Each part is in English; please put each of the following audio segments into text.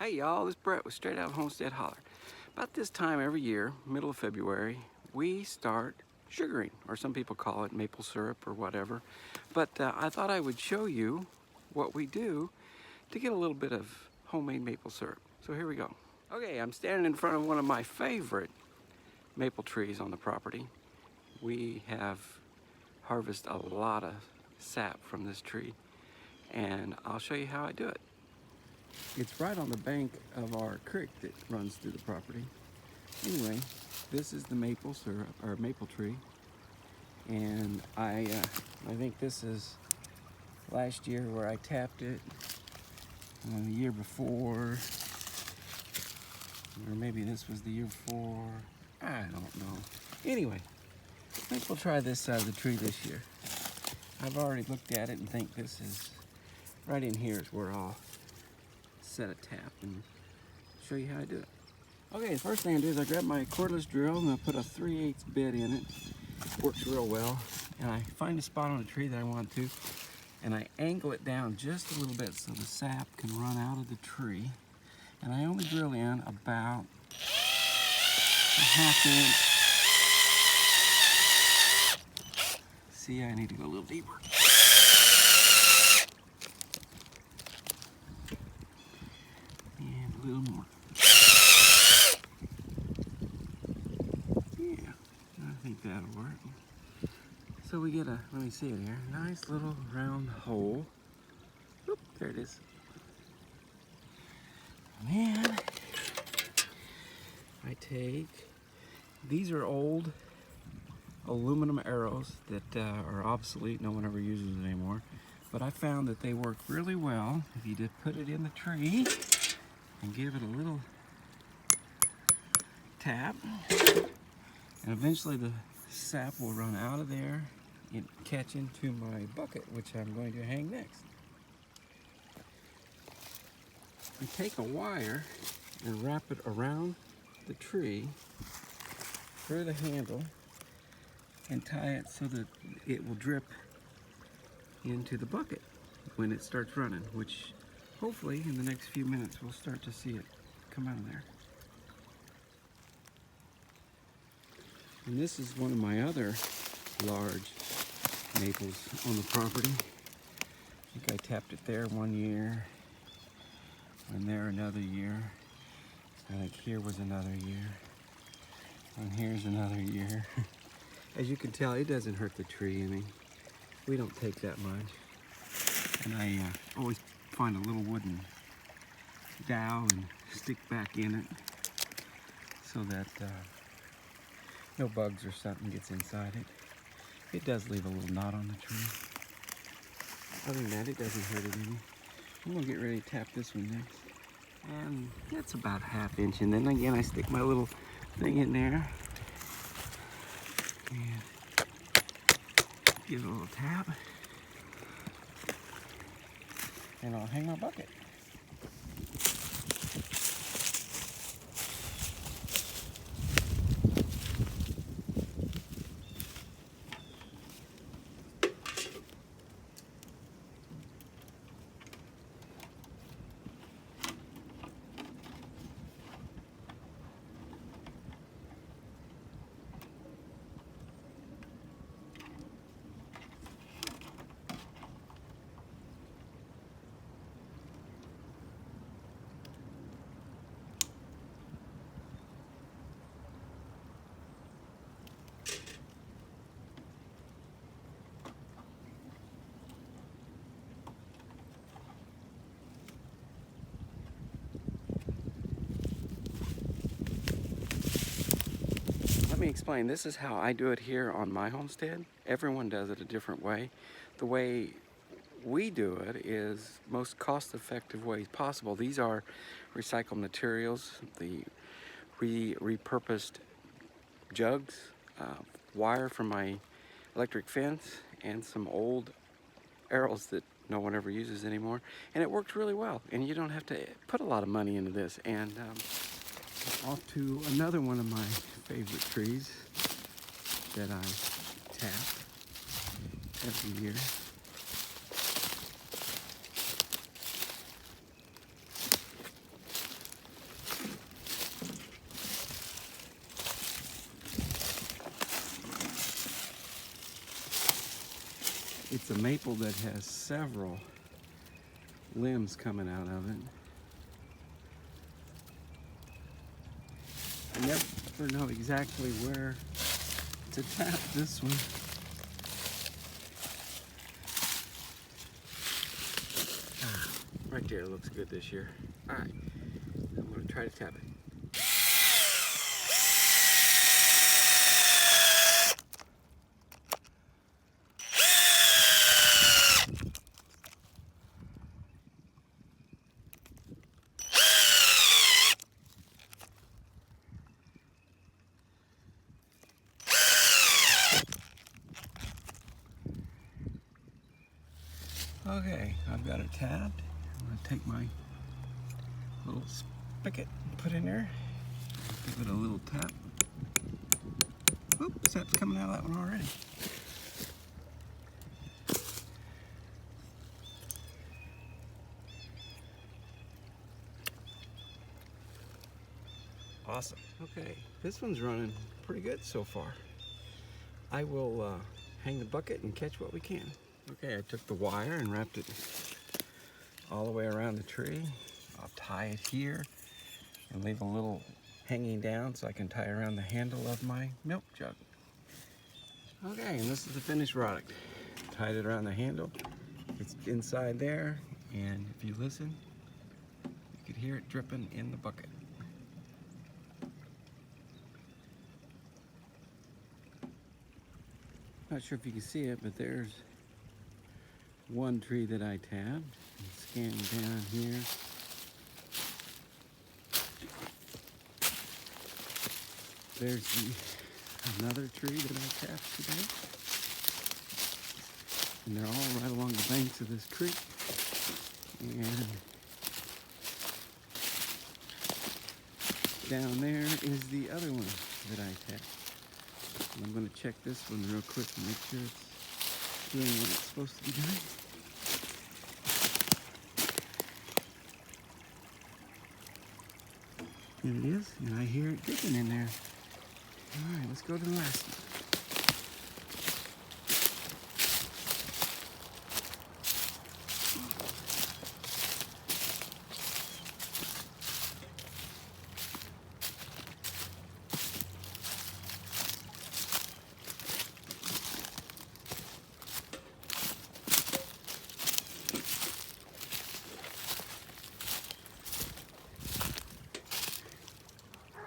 Hey y'all, this is Brett with Straight Out of Homestead Holler. About this time every year, middle of February, we start sugaring, or some people call it maple syrup or whatever. But I thought I would show you what we do to get a little bit of homemade maple syrup. So here we go. Okay, I'm standing in front of one of my favorite maple trees on the property. We have harvested a lot of sap from this tree, and I'll show you how I do it. It's right on the bank of our creek that runs through the property. Anyway, this is the maple syrup, or maple tree, and I think this is last year where I tapped it, the year before, or maybe this was the year before. I don't know. Anyway, I think we'll try this side of the tree this year. I've already looked at it and think this is right in here is where I'll set a tap and show you how I do it. Okay, the first thing I do is I grab my cordless drill and I put a 3/8 bit in it. Works real well. And I find a spot on a tree that I want to, and I angle it down just a little bit so the sap can run out of the tree. And I only drill in about a 1/2 inch. See, I need to go a little deeper. And a little more. Yeah, I think that'll work. So we get a, let me see it here, nice little round hole. Oop, there it is. And then I take, these are old aluminum arrows that are obsolete, no one ever uses it anymore. But I found that they work really well if you just put it in the tree and give it a little tap. And eventually the sap will run out of there and catch into my bucket, which I'm going to hang next. I take a wire and wrap it around the tree through the handle and tie it so that it will drip into the bucket when it starts running, which hopefully in the next few minutes we'll start to see it come out of there. And this is one of my other large maples on the property. I think I tapped it there one year, and there another year. I think here was another year, and here's another year. As you can tell, it doesn't hurt the tree any. We don't take that much. And I always find a little wooden dowel and stick back in it so that no bugs or something gets inside it. It does leave a little knot on the tree. Other than that, it doesn't hurt it any. I'm gonna get ready to tap this one next. And that's about 1/2 inch. And then again, I stick my little thing in there and give it a little tap. And I'll hang my bucket. Let me explain. This is how I do it here on my homestead. Everyone does it a different way. The way we do it is most cost-effective way possible. These are recycled materials, the repurposed jugs, wire from my electric fence, and some old arrows that no one ever uses anymore. And it works really well, and you don't have to put a lot of money into this. And off to another one of my favorite trees that I tap every year. It's a maple that has several limbs coming out of it. I never know exactly where to tap this one. Right there, looks good this year. All right, I'm gonna try to tap it. Okay, I've got it tapped. I'm gonna take my little spigot and put in there. Give it a little tap. Oop, sap's coming out of that one already. Awesome. Okay, this one's running pretty good so far. I will hang the bucket and catch what we can. Okay, I took the wire and wrapped it all the way around the tree. I'll tie it here and leave a little hanging down so I can tie around the handle of my milk jug. Okay, and this is the finished product. Tied it around the handle. It's inside there, and if you listen, you could hear it dripping in the bucket. Not sure if you can see it, but there's one tree that I tabbed. Scanning down here. There's another tree that I tapped today. And they're all right along the banks of this creek. And down there is the other one that I tapped. And I'm going to check this one real quick and make sure it's doing what it's supposed to be doing. And it is, and I hear it dripping in there. All right, let's go to the last one.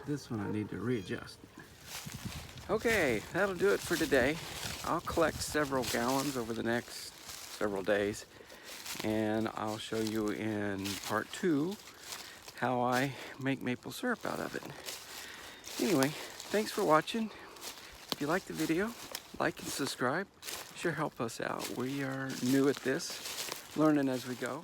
This one I need to readjust. Okay, that'll do it for today. I'll collect several gallons over the next several days, and I'll show you in part 2 how I make maple syrup out of it. Anyway, thanks for watching. If you like the video, like and subscribe. Sure help us out. We are new at this, learning as we go.